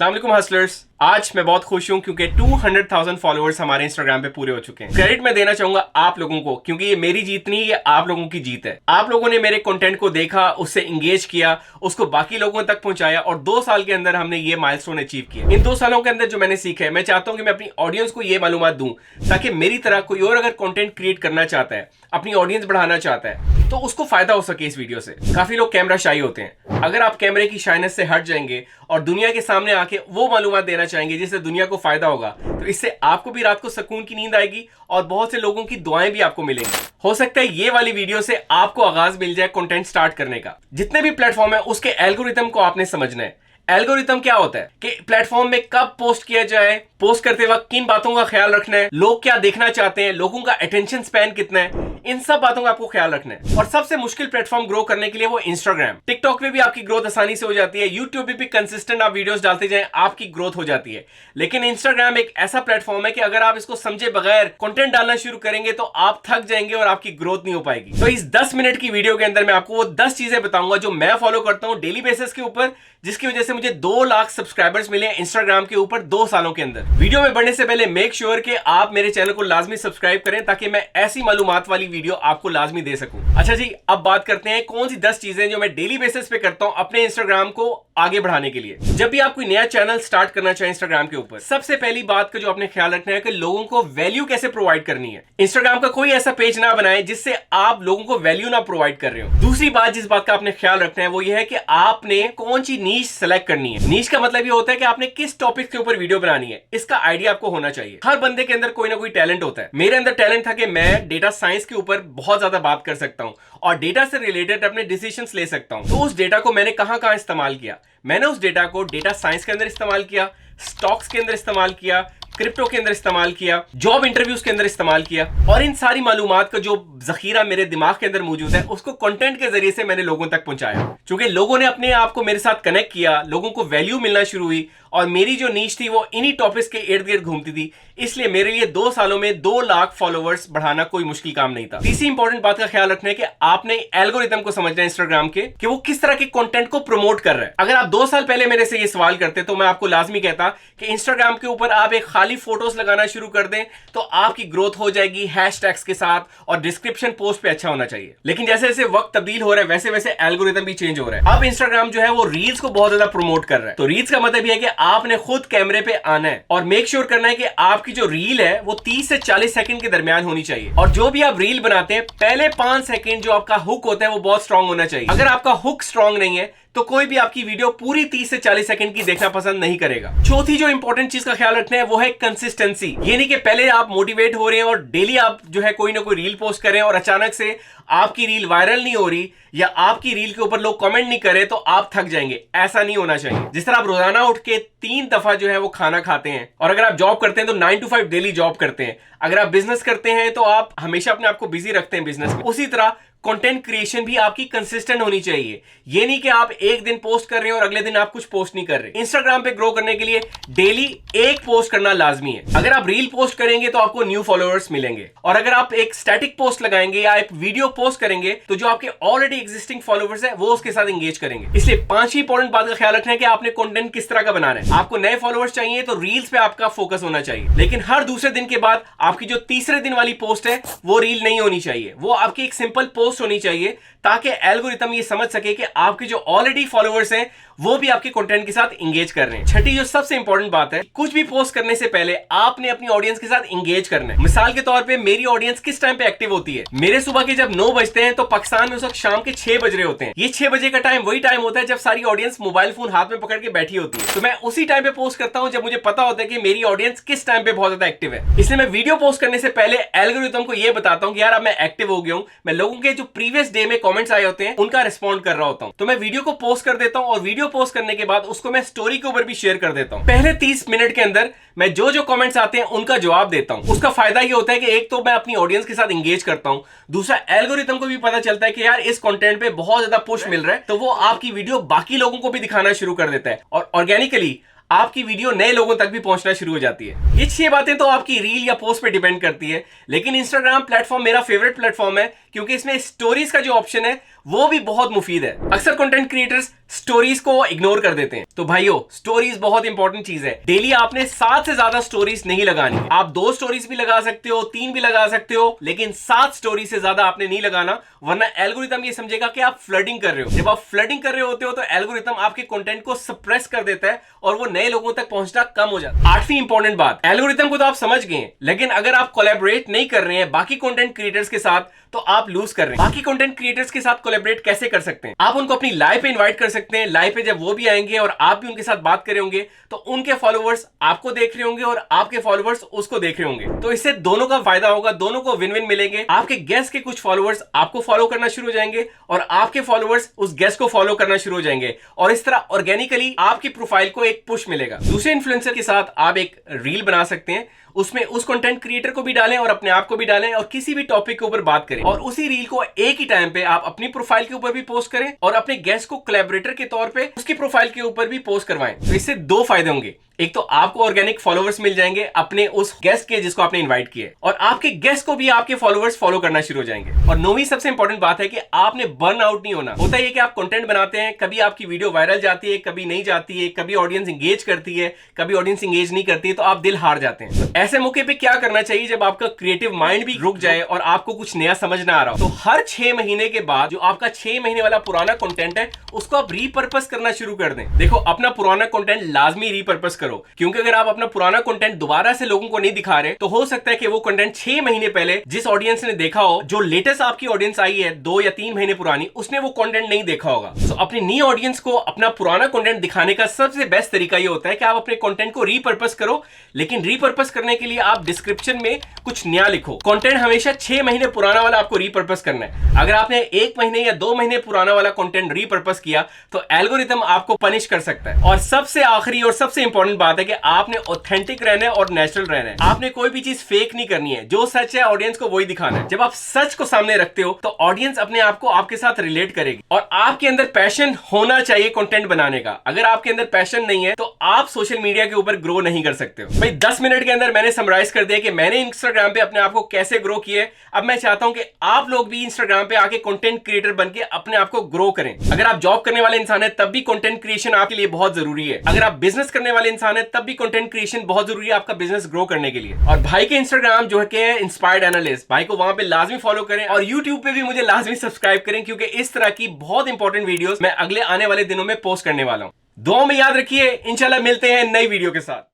अस्सलाम वालेकुम हसलर्स। आज मैं बहुत खुश हूं क्योंकि 200,000 फॉलोअर्स हमारे इंस्टाग्राम पे पूरे हो चुके हैं। क्रेडिट मैं देना चाहूंगा आप लोगों को, क्योंकि ये मेरी जीत नहीं, ये आप लोगों की जीत है। आप लोगों ने मेरे कंटेंट को देखा, उससे इंगेज किया, उसको बाकी लोगों तक पहुंचाया और 2 साल के अंदर हमने ये माइलस्टोन अचीव किया। इन 2 सालों के अंदर जो मैंने सीखा है, मैं चाहता हूं कि मैं अपनी ऑडियंस को ये मालूमात दूं ताकि मेरी तरह कोई और अगर कंटेंट क्रिएट करना चाहता है, अपनी ऑडियंस बढ़ाना चाहता है, तो उसको फायदा हो सके इस वीडियो से। काफी लोग कैमरा शाई होते हैं। अगर आप कैमरे की शाइनेस से हट जाएंगे और दुनिया के सामने आके वो मालूमात देना चाहेंगे जिससे दुनिया को फायदा होगा, तो इससे आपको भी रात को सुकून की नींद आएगी और बहुत से लोगों की दुआएं भी आपको मिलेंगी। हो सकता है ये वाली वीडियो से आपको आगाज मिल जाए कंटेंट स्टार्ट करने का। जितने भी प्लेटफॉर्म है उसके एल्गोरिथम को आपने समझना है। एल्गोरिथम क्या होता है कि प्लेटफॉर्म में कब पोस्ट किया जाए, पोस्ट करते वक्त किन बातों का ख्याल रखना है, लोग क्या देखना चाहते हैं, लोगों का अटेंशन स्पैन कितना है, इन सब बातों का आपको ख्याल रखना है। और सबसे मुश्किल प्लेटफॉर्म ग्रो करने के लिए वो इंस्टाग्राम। टिकटॉक पे भी आपकी ग्रोथ आसानी से हो जाती है, यूट्यूब पे भी कंसिस्टेंट आप वीडियोस डालते जाएं, आपकी ग्रोथ हो जाती है। लेकिन इंस्टाग्राम एक ऐसा प्लेटफॉर्म है कि अगर आप इसको समझे बगैर कंटेंट डालना शुरू करेंगे तो आप थक जाएंगे और आपकी ग्रोथ नहीं हो पाएगी। तो इस 10 मिनट की वीडियो के अंदर मैं आपको वो 10 चीजें बताऊंगा जो मैं फॉलो करता हूं डेली बेसिस के ऊपर, जिसकी वजह से मुझे 2 लाख सब्सक्राइबर्स मिले इंस्टाग्राम के ऊपर 2 सालों के अंदर। वीडियो में बढ़ने से पहले मेक श्योर कि आप मेरे चैनल को लाजमी सब्सक्राइब करें ताकि मैं ऐसी मालूमात वाली वीडियो आपको लाजमी दे सकूं। अच्छा जी, अब बात करते हैं कौन सी 10 चीजें जो मैं डेली बेसिस पे करता हूं अपने इंस्टाग्राम को आगे बढ़ाने के लिए। जब भी आप कोई नया चैनल स्टार्ट करना चाहें इंस्टाग्राम के ऊपर, सबसे पहली बात का जो आपने ख्याल रखना है कि लोगों को वैल्यू कैसे प्रोवाइड करनी है। इंस्टाग्राम का कोई ऐसा पेज ना बनाए जिससे आप लोगों को वैल्यू ना प्रोवाइड कर रहे हो। दूसरी बात जिस बात का आपने ख्याल रखना है वो ये है कि आपने कौन सी नीश सेलेक्ट करनी है। नीश का मतलब ये होता है कि आपने किस टॉपिक के ऊपर वीडियो बनानी है, इसका आइडिया आपको होना चाहिए। हर बंदे के अंदर कोई ना कोई टैलेंट होता है। मेरे अंदर टैलेंट था कि मैं डेटा साइंस के ऊपर बहुत ज्यादा बात कर सकता हूं और डेटा से रिलेटेड अपने डिसीजंस ले सकता हूं। तो उस डेटा को मैंने कहां कहां इस्तेमाल किया? मैंने उस डेटा को डेटा साइंस के अंदर इस्तेमाल किया, स्टॉक्स के अंदर इस्तेमाल किया, क्रिप्टो के अंदर इस्तेमाल किया, जॉब इंटरव्यूज के अंदर इस्तेमाल किया। और इन सारी मालूमात का जो जखीरा मेरे दिमाग के अंदर मौजूद है उसको कंटेंट के जरिए से मैंने लोगों तक पहुंचाया। क्योंकि लोगों ने अपने आप को मेरे साथ कनेक्ट किया, लोगों को वैल्यू मिलना शुरू हुई और मेरी जो नीश थी वो इन्हीं टॉपिक्स के इर्द गिर्द घूमती थी। इसलिए मेरे लिए 2 सालों में 2 लाख फॉलोअर्स बढ़ाना कोई मुश्किल काम नहीं था। तीसरी इंपॉर्टेंट बात का ख्याल रखना है कि आपने एल्गोरिथम को समझना है इंस्टाग्राम के कि वो किस तरह के कंटेंट को प्रमोट कर रहा है। अगर आप 2 साल पहले मेरे से ये सवाल करते तो मैं आपको लाजमी कहता कि इंस्टाग्राम के ऊपर आप एक खाली फोटोज लगाना शुरू कर दें तो आपकी ग्रोथ हो जाएगी हैशटैग्स के साथ और डिस्क्रिप्शन पोस्ट पे अच्छा होना चाहिए। लेकिन जैसे जैसे वक्त तब्दील हो रहा है वैसे वैसे एल्गोरिथम भी चेंज हो रहा है। अब इंस्टाग्राम जो है वो रील्स को बहुत ज्यादा प्रमोट कर रहा है। तो रील्स का मतलब यह है कि आपने खुद कैमरे पे आना है और मेक श्योर करना है कि आपकी जो रील है वो 30 से 40 सेकंड के दरमियान होनी चाहिए। और जो भी आप रील बनाते हैं पहले 5 सेकंड जो आपका हुक होता है वो बहुत स्ट्रांग होना चाहिए। अगर आपका हुक स्ट्रांग नहीं है तो कोई भी आपकी वीडियो पूरी 30 से 40 सेकंड की देखना पसंद नहीं करेगा। चौथी जो इंपॉर्टेंट चीज का ख्याल रखना है वो है कंसिस्टेंसी। ये नहीं कि पहले आप मोटिवेट हो रहे हैं और डेली आप जो है कोई ना कोई रील पोस्ट करें और अचानक से आपकी रील वायरल नहीं हो रही या आपकी रील के ऊपर लोग कमेंट नहीं करे तो आप थक जाएंगे। ऐसा नहीं होना चाहिए। जिस तरह आप रोजाना उठ के 3 दफा जो है वो खाना खाते हैं और अगर आप जॉब करते हैं तो 9 to 5 डेली जॉब करते हैं, अगर आप बिजनेस करते हैं तो आप हमेशा अपने आप को बिजी रखते हैं बिजनेस में, उसी तरह कंटेंट क्रिएशन भी आपकी कंसिस्टेंट होनी चाहिए। ये नहीं कि आप एक दिन पोस्ट कर रहे हैं और अगले दिन आप कुछ पोस्ट नहीं कर रहे। इंस्टाग्राम पे ग्रो करने के लिए डेली एक पोस्ट करना लाजमी है। अगर आप रील पोस्ट करेंगे तो आपको न्यू फॉलोअर्स मिलेंगे और अगर आप एक स्टैटिक पोस्ट लगाएंगे या एक वीडियो पोस्ट करेंगे तो जो आपके ऑलरेडी एग्जिस्टिंग फॉलोअर्स है वो उसके साथ एंगेज करेंगे। इसलिए 5 इंपॉर्टेंट बात का ख्याल रखना है कि आपने कंटेंट किस तरह का बनाना है। आपको नए फॉलोअर्स चाहिए तो रील्स पे आपका फोकस होना चाहिए, लेकिन हर दूसरे दिन के बाद आपकी जो तीसरे दिन वाली पोस्ट है वो रील नहीं होनी चाहिए, वो आपकी एक सिंपल पोस्ट होनी चाहिए ताकि एल्गोरिथम ये समझ सके कि आपके जो ऑलरेडी फॉलोअर्स हैं वो भी आपके कंटेंट के साथ इंगेज कर रहे हैं। छठी जो सबसे इंपॉर्टेंट बात है, कुछ भी पोस्ट करने से पहले आपने अपनी ऑडियंस के साथ इंगेज करना है। मिसाल के तौर पे मेरी ऑडियंस किस टाइम पे एक्टिव होती है? मेरे सुबह के जब 9 बजते हैं तो पाकिस्तान में उस वक्त शाम के 6 बज रहे होते हैं। ये 6 बजे का टाइम वही टाइम होता है जब सारी ऑडियंस मोबाइल फोन हाथ में पकड़ के बैठी होती है। तो मैं उसी टाइम पे पोस्ट करता हूं जब मुझे पता होता है कि मेरी ऑडियंस किस टाइम पे बहुत ज्यादा एक्टिव है। इसलिए मैं वीडियो पोस्ट करने से पहले एल्गोरिथम को यह बताता हूं कि यार अब मैं एक्टिव हो गया हूं, मैं लोगों के जो प्रीवियस डे में कमेंट्स आए होते हैं उनका रिस्पॉन्ड कर रहा होता हूं। तो मैं वीडियो को पोस्ट कर देता हूं और वीडियो पोस्ट करने के बाद उसको मैं स्टोरी के ऊपर भी शेयर कर देता हूं। पहले 30 मिनट के अंदर मैं जो जो कमेंट्स आते हैं उनका जवाब देता हूं। उसका फायदा ये होता है कि एक तो मैं अपनी ऑडियंस के साथ इंगेज करता हूं, दूसरा एल्गोरिथम को भी पता चलता है कि यार इस कंटेंट पे बहुत ज्यादा पुश मिल रहा है तो वो आपकी वीडियो बाकी लोगों को भी दिखाना शुरू कर देता है और ऑर्गेनिकली आपकी वीडियो नए लोगों तक भी पहुंचना शुरू हो जाती है। ये 6 बातें तो आपकी रील या पोस्ट पे डिपेंड करती है, लेकिन इंस्टाग्राम प्लेटफॉर्म मेरा फेवरेट प्लेटफॉर्म है क्योंकि इसमें स्टोरीज का जो ऑप्शन है वो भी बहुत मुफीद है। अक्सर कंटेंट क्रिएटर्स स्टोरीज को इग्नोर कर देते हैं। तो भाइयों, स्टोरीज बहुत इंपॉर्टेंट चीज है। डेली आपने 7 से ज्यादा स्टोरीज नहीं लगानी। आप 2 स्टोरीज भी लगा सकते हो, 3 भी लगा सकते हो, लेकिन 7 स्टोरी से ज्यादा आपने नहीं लगाना, वरना एल्गोरिथम ये समझेगा कि आप फ्लडिंग कर रहे हो। जब आप फ्लडिंग कर रहे होते हो तो एल्गोरिथम आपके कंटेंट को सप्रेस कर देता है और वो नए लोगों तक पहुंचना कम हो जाता है। 8वीं इंपॉर्टेंट बात, एल्गोरिथम को तो आप समझ गए, लेकिन अगर आप कोलैबोरेट नहीं कर रहे हैं बाकी कंटेंट क्रिएटर्स के साथ, तो आप लूज कर रहे हैं। बाकी कंटेंट क्रिएटर्स के साथ कोलैबोरेट कैसे कर सकते हैं? आप उनको अपनी लाइव पे इनवाइट कर सकते हैं। लाइव पे जब वो भी आएंगे और आप भी उनके साथ बात कर रहे होंगे, तो उनके फॉलोवर्स आपको देख रहे होंगे और आपके फॉलोवर्स उसको देख रहे होंगे। तो इससे दोनों का फायदा होगा, दोनों को विन विन मिलेंगे। आपके गेस्ट के कुछ फॉलोवर्स आपको फॉलो करना शुरू हो जाएंगे और आपके फॉलोवर्स उस गेस्ट को फॉलो करना शुरू हो जाएंगे, और इस तरह ऑर्गेनिकली आपकी प्रोफाइल को एक पुश मिलेगा। दूसरे इन्फ्लुएंसर के साथ आप एक रील बना सकते हैं, उसमें उस कंटेंट क्रिएटर को भी डालें और अपने आप को भी डालें और किसी भी टॉपिक के ऊपर बात करें, और उसी रील को एक ही टाइम पे आप अपनी प्रोफाइल के ऊपर भी पोस्ट करें और अपने गेस्ट को कोलैबोरेटर के तौर पे उसकी प्रोफाइल के ऊपर भी पोस्ट करवाएं। तो इससे 2 फायदे होंगे। एक तो आपको ऑर्गेनिक फॉलोवर्स मिल जाएंगे अपने उस गेस्ट के जिसको आपने इनवाइट किया, और आपके गेस्ट को भी आपके फॉलोवर्स फॉलो करना शुरू हो जाएंगे। और 9वीं सबसे इंपॉर्टेंट बात है कि आपने बर्न आउट नहीं होना। होता है कि आप कंटेंट बनाते हैं, कभी आपकी वीडियो वायरल जाती है, कभी नहीं जाती है, कभी ऑडियंस इंगेज करती है, कभी ऑडियंस इंगेज नहीं करती है, तो आप दिल हार जाते हैं। तो ऐसे मौके पे क्या करना चाहिए जब आपका क्रिएटिव माइंड भी रुक जाए और आपको कुछ नया समझ ना आ रहा हो? तो हर 6 महीने के बाद जो आपका 6 महीने वाला पुराना कंटेंट है उसको आप रीपर्पस करना शुरू कर दें। देखो, अपना पुराना कंटेंट लाजमी रीपर्पस करो, क्योंकि अगर आप अपना पुराना कंटेंट दोबारा से लोगों को नहीं दिखा रहे, तो हो सकता है कि वो कंटेंट 6 महीने पहले जिस ऑडियंस ने देखा हो, जो लेटेस्ट आपकी ऑडियंस आई है 2 या 3 महीने पुरानी, उसने वो कंटेंट नहीं देखा होगा। तो अपनी नई ऑडियंस को अपना पुराना कंटेंट दिखाने का सबसे बेस्ट तरीका ये होता है कि आप अपने कंटेंट को रीपर्पस करो, लेकिन रीपर्पस करने के लिए आप डिस्क्रिप्शन में कुछ नया लिखो। कंटेंट हमेशा 6 महीने पुराना वाला आपको रीपर्पस करना है। अगर आपने 1 महीने या 2 महीने पुराना वाला कंटेंट रीपर्पस किया तो एल्गोरिथम आपको पनिश कर सकता है। और सबसे आखिरी और सबसे इंपॉर्टेंट बात है कि आपने ऑथेंटिक रहना है और नेचुरल रहना है। आपने कोई भी चीज फेक नहीं करनी है। जो सच है ऑडियंस को वही दिखाना है। जब आप सच को सामने रखते हो तो ऑडियंस अपने आप को आपके साथ रिलेट करेगी, और आपके अंदर पैशन होना चाहिए कंटेंट बनाने का। अगर आपके अंदर पैशन नहीं है तो आप सोशल मीडिया के ऊपर ग्रो नहीं कर सकते हो। भाई 10 मिनट के अंदर मैंने समराइज कर दिया कि मैंने इंस्टाग्राम पे अपने आप को कैसे ग्रो किया है। अब मैं चाहता हूं कि आप लोग भी इंस्टाग्राम पे आके कंटेंट क्रिएटर बन के अपने आप को ग्रो करें। अगर आप जॉब करने वाले इंसान है तब भी कंटेंट क्रिएशन आपके लिए बहुत जरूरी है। अगर आप बिजनेस करने वाले इंसान है तब भी कंटेंट क्रिएशन बहुत जरूरी है आपका बिजनेस ग्रो करने के लिए। और भाई के इंस्टाग्राम जो है कि इंस्पायर्ड एनालिस्ट, भाई को वहां पे लाजमी फॉलो करें, और यूट्यूब पे भी मुझे लाजमी सब्सक्राइब करें, क्योंकि इस तरह की बहुत इंपॉर्टेंट वीडियोस मैं अगले आने वाले दिनों में पोस्ट करने वाला हूं। दुआ में याद रखिए, इंशाल्लाह मिलते हैं नई वीडियो के साथ।